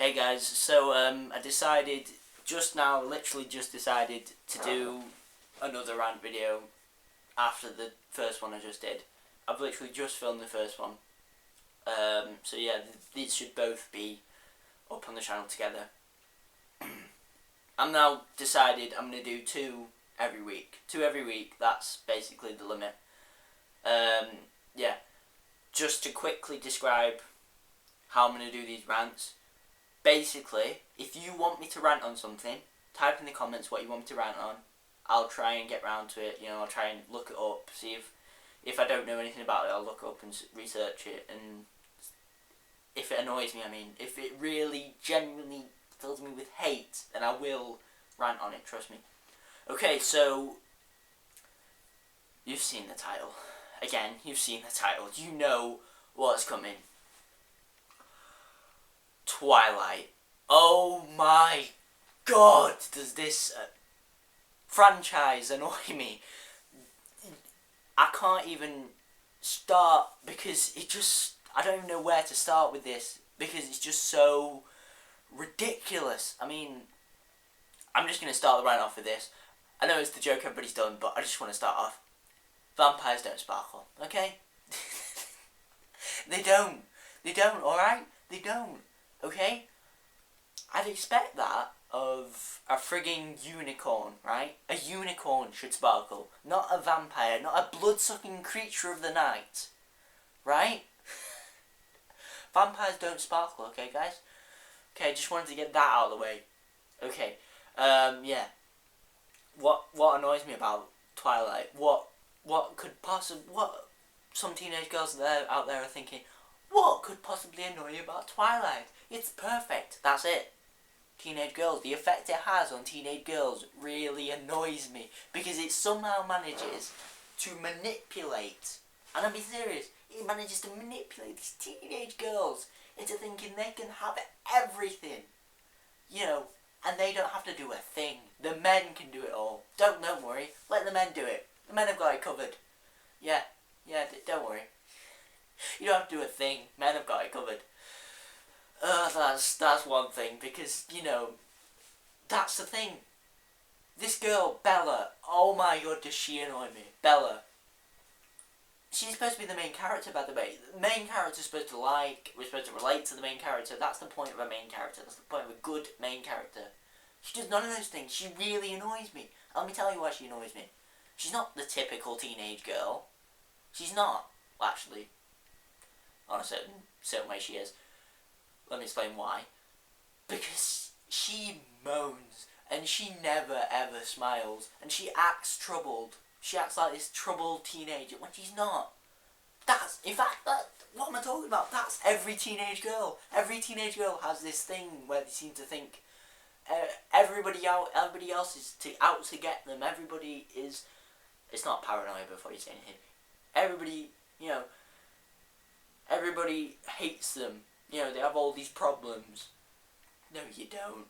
Hey guys, so I decided just now, literally just decided to do another rant video after the first one I just did. I've literally just filmed the first one. So yeah, these should both be up on the channel together. I'm now decided I'm going to do two every week. Two every week, that's basically the limit. Yeah, just to quickly describe how I'm going to do these rants. Basically, if you want me to rant on something, type in the comments what you want me to rant on. I'll try and get round to it, I'll try and look it up, see if I don't know anything about it, I'll look up and research it, and if it annoys me, if it really, genuinely fills me with hate, then I will rant on it, trust me. Okay, so, you've seen the title. Again, you've seen the title. You know what's coming. Twilight. Oh my god, does this franchise annoy me? I can't even start because I don't even know where to start with this because it's just so ridiculous. I'm just going to start the rant off with this. I know it's the joke everybody's done, but I just want to start off. Vampires don't sparkle, okay? They don't, alright? They don't. Okay? I'd expect that of a frigging unicorn, right? A unicorn should sparkle. Not a vampire, not a blood-sucking creature of the night. Right? Vampires don't sparkle, okay guys? Okay, just wanted to get that out of the way. Okay, yeah. What annoys me about Twilight, what some teenage girls out there are thinking, what could possibly annoy you about Twilight? It's perfect. That's it. Teenage girls. The effect it has on teenage girls really annoys me because it somehow manages to manipulate, and I'm being serious, it manages to manipulate these teenage girls into thinking they can have everything. And they don't have to do a thing. The men can do it all. Don't worry. Let the men do it. The men have got it covered. Yeah, don't worry. You don't have to do a thing. Men have got it covered. That's one thing, because, that's the thing. This girl, Bella, oh my god, does she annoy me. Bella. She's supposed to be the main character, by the way. The main character's supposed to we're supposed to relate to the main character. That's the point of a main character. That's the point of a good main character. She does none of those things. She really annoys me. Let me tell you why she annoys me. She's not the typical teenage girl. She's not, actually. On a certain way she is. Let me explain why. Because she moans, and she never ever smiles, and she acts troubled. She acts like this troubled teenager when she's not. What am I talking about? That's every teenage girl. Every teenage girl has this thing where they seem to think everybody else is out to get them. Everybody is. It's not paranoia before you say anything. Everybody hates them. They have all these problems. No, you don't.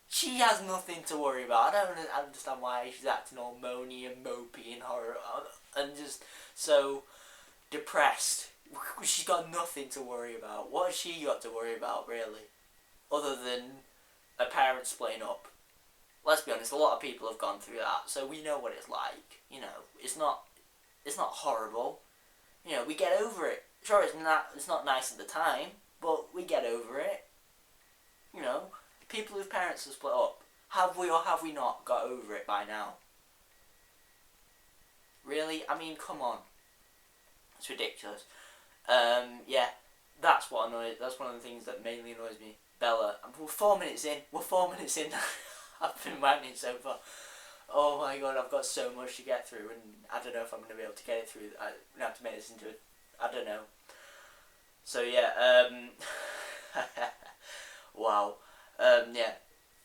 She has nothing to worry about. I don't understand why she's acting all moany and mopey and horror and just so depressed. She's got nothing to worry about. What has she got to worry about, really? Other than a parent splitting up. Let's be honest, a lot of people have gone through that, so we know what it's like. It's not horrible. We get over it. Sure, it's not nice at the time, but we get over it. People whose parents have split up, have we or have we not got over it by now? Really? Come on. It's ridiculous. Yeah, that's one of the things that mainly annoys me. Bella, we're 4 minutes in. I've been ranting so far. Oh my god, I've got so much to get through, and I don't know if I'm going to be able to get it through. I'm going to have to make this into I don't know. So yeah, wow. Yeah,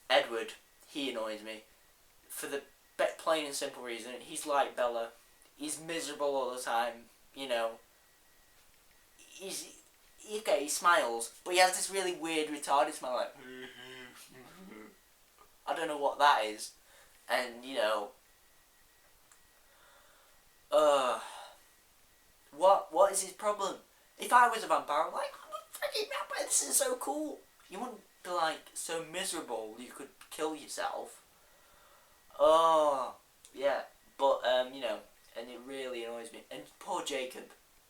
Edward, he annoys me. For the plain and simple reason, he's like Bella. He's miserable all the time, he smiles, but he has this really weird retarded smile, like, I don't know what that is, and, what is his problem? If I was a vampire, I'm like, I'm a freaking vampire, this is so cool. You wouldn't be like so miserable you could kill yourself. Oh, yeah. But you know, and it really annoys me. And poor Jacob.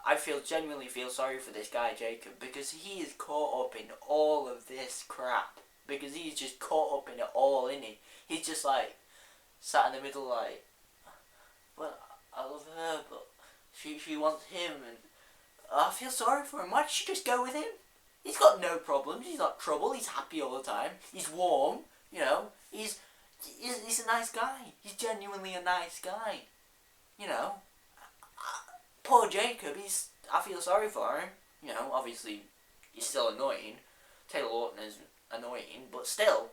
I genuinely feel sorry for this guy Jacob, because he is caught up in all of this crap. Because he's just caught up in it all, isn't he? He's just like sat in the middle, like, well, I love her, but she wants him, and I feel sorry for him. Why don't she just go with him? He's got no problems. He's not trouble. He's happy all the time. He's warm. You know. He's a nice guy. He's genuinely a nice guy. You know. Poor Jacob. I feel sorry for him. You know. Obviously, he's still annoying. Taylor Lautner is annoying, but still,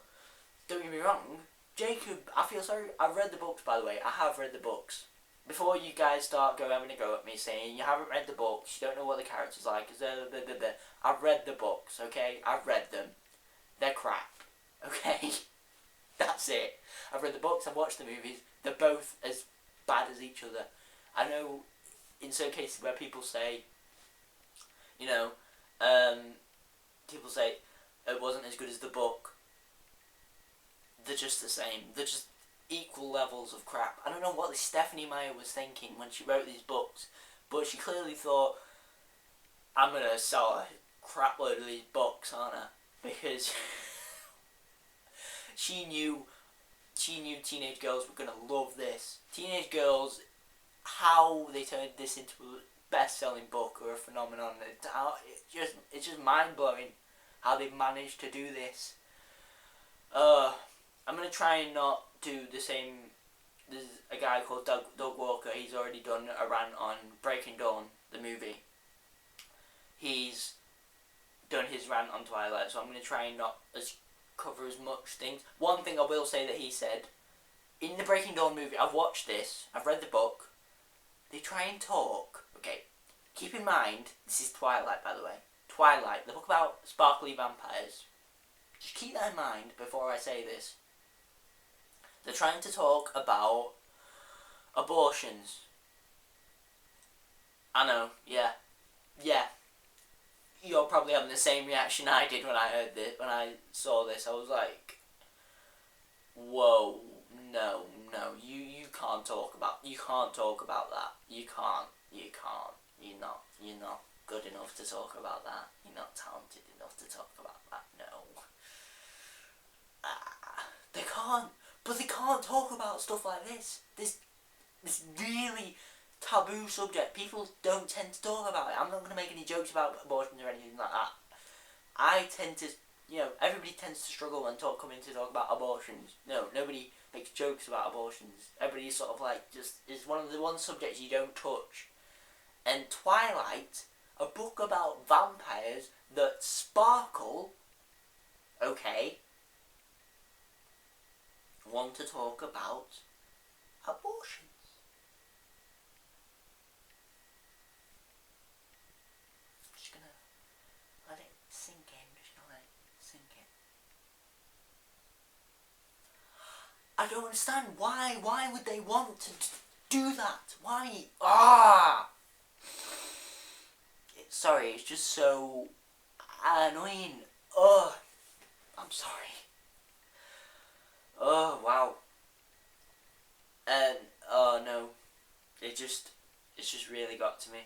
don't get me wrong. Jacob, I feel sorry. I've read the books, by the way. I have read the books. Before you guys start having a go at me saying you haven't read the books, you don't know what the characters are like, I've read the books, okay? I've read them. They're crap, okay? That's it. I've read the books, I've watched the movies. They're both as bad as each other. I know in certain cases where people say, you know, people say it wasn't as good as the book. They're just the same. They're just equal levels of crap. I don't know what Stephanie Meyer was thinking when she wrote these books, but she clearly thought, I'm gonna sell a crap load of these books, aren't I? Because she knew teenage girls were gonna love this. Teenage girls, how they turned this into a best-selling book or a phenomenon. It's just mind-blowing how they've managed to do this. I'm gonna try and not do the same. There's a guy called Doug Walker. He's already done a rant on Breaking Dawn, the movie. He's done his rant on Twilight, so I'm gonna try and not cover as much things. One thing I will say that he said in the Breaking Dawn movie. I've watched this. I've read the book. They try and talk. Okay, keep in mind this is Twilight, by the way. Twilight, the book about sparkly vampires. Just keep that in mind before I say this. They're trying to talk about abortions. I know, yeah. You're probably having the same reaction I did when I heard this, when I saw this. I was like, whoa, no, you can't talk about that. You can't. You're not good enough to talk about that. You're not talented enough to talk about that. No. They can't. But they can't talk about stuff like this. This really taboo subject. People don't tend to talk about it. I'm not going to make any jokes about abortions or anything like that. I tend to, everybody tends to struggle when coming to talk about abortions. No, nobody makes jokes about abortions. Everybody's sort of like, it's one of the one subjects you don't touch. And Twilight, a book about vampires that sparkle, okay, want to talk about abortions. I'm just gonna let it sink in. I don't understand why. Why would they want to do that? Why? Sorry, it's just so annoying. I'm sorry. Oh, wow. And, no. It's just really got to me.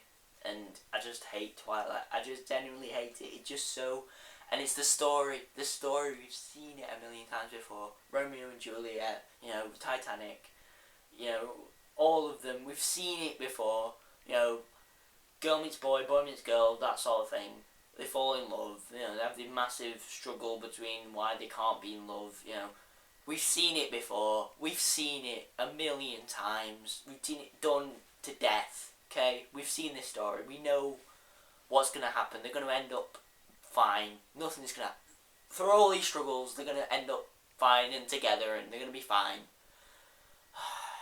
And I just hate Twilight. I just genuinely hate it. It's just so... And it's the story. The story, we've seen it a million times before. Romeo and Juliet, Titanic. All of them. We've seen it before. Girl meets boy, boy meets girl, that sort of thing. They fall in love. They have the massive struggle between why they can't be in love, We've seen it before. We've seen it a million times. We've seen it done to death, okay? We've seen this story. We know what's going to happen. They're going to end up fine. Nothing's going to happen. Through all these struggles, they're going to end up fine and together, and they're going to be fine.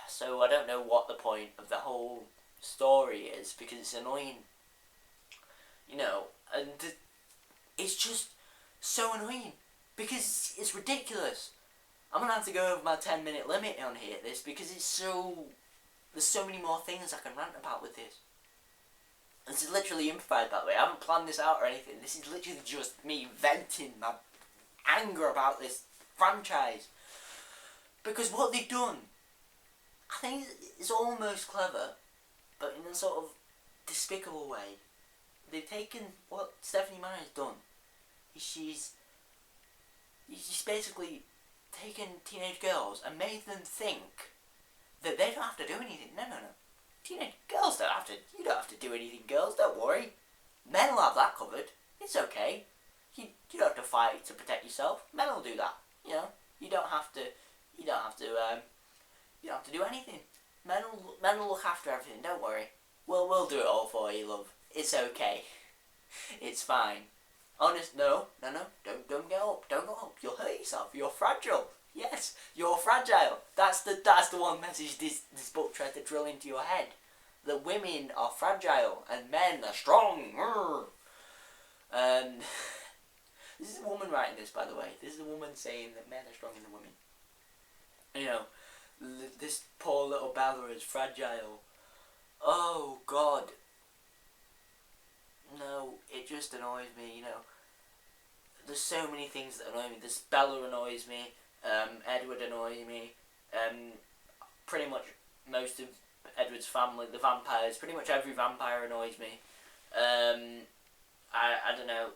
So I don't know what the point of the whole story is, because it's annoying. And it's just so annoying, because it's ridiculous. I'm going to have to go over my 10-minute limit on here, because there's so many more things I can rant about with this. This is literally improvised, by the way. I haven't planned this out or anything. This is literally just me venting my anger about this franchise. Because what they've done, I think it's almost clever, but in a sort of despicable way. They've taken what Stephanie Meyer's done. She's basically taken teenage girls and made them think that they don't have to do anything. No. Teenage girls don't have to. You don't have to do anything, girls. Don't worry. Men will have that covered. It's okay. You don't have to fight to protect yourself. Men will do that. You know. You don't have to. You don't have to do anything. Men will look after everything. Don't worry. We'll do it all for you, love. It's okay. It's fine. Honest, no. Don't get up. Don't go up. You'll hurt yourself. You're fragile. Yes, you're fragile. That's the one message this book tried to drill into your head. That women are fragile and men are strong. This is a woman writing this, by the way. This is a woman saying that men are stronger than women. You know, this poor little Bella is fragile. Oh God. No, it just annoys me. You know, there's so many things that annoy me. This Bella annoys me. Edward annoys me. Pretty much most of Edward's family, the vampires, pretty much every vampire annoys me. I don't know.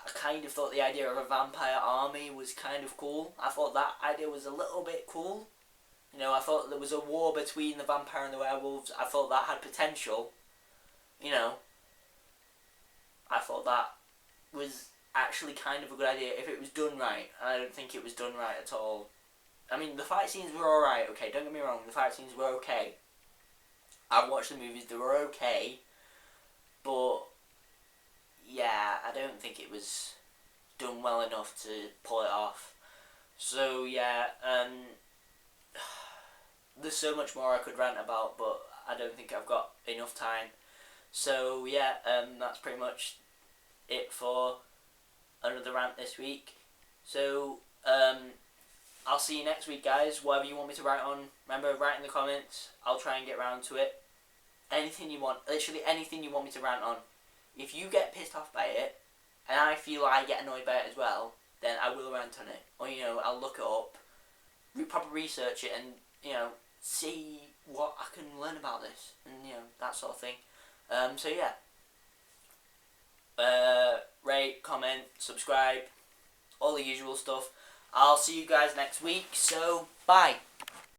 I kind of thought the idea of a vampire army was kind of cool. I thought that idea was a little bit cool. You know, I thought there was a war between the vampire and the werewolves. I thought that had potential. You know, I thought that was actually kind of a good idea if it was done right. I don't think it was done right at all. I mean, the fight scenes were alright, okay, don't get me wrong, the fight scenes were okay. I've watched the movies, they were okay, but yeah, I don't think it was done well enough to pull it off. So yeah, there's so much more I could rant about, but I don't think I've got enough time. So yeah, that's pretty much it for another rant this week. So I'll see you next week, guys. Whatever you want me to write on, remember, write in the comments. I'll try and get round to it. Anything you want, literally anything you want me to rant on. If you get pissed off by it, and I feel I get annoyed by it as well, then I will rant on it. Or, you know, I'll look it up, proper research it, and, you know, see what I can learn about this, and, you know, that sort of thing. So yeah. Rate, comment, subscribe, all the usual stuff. I'll see you guys next week, so bye.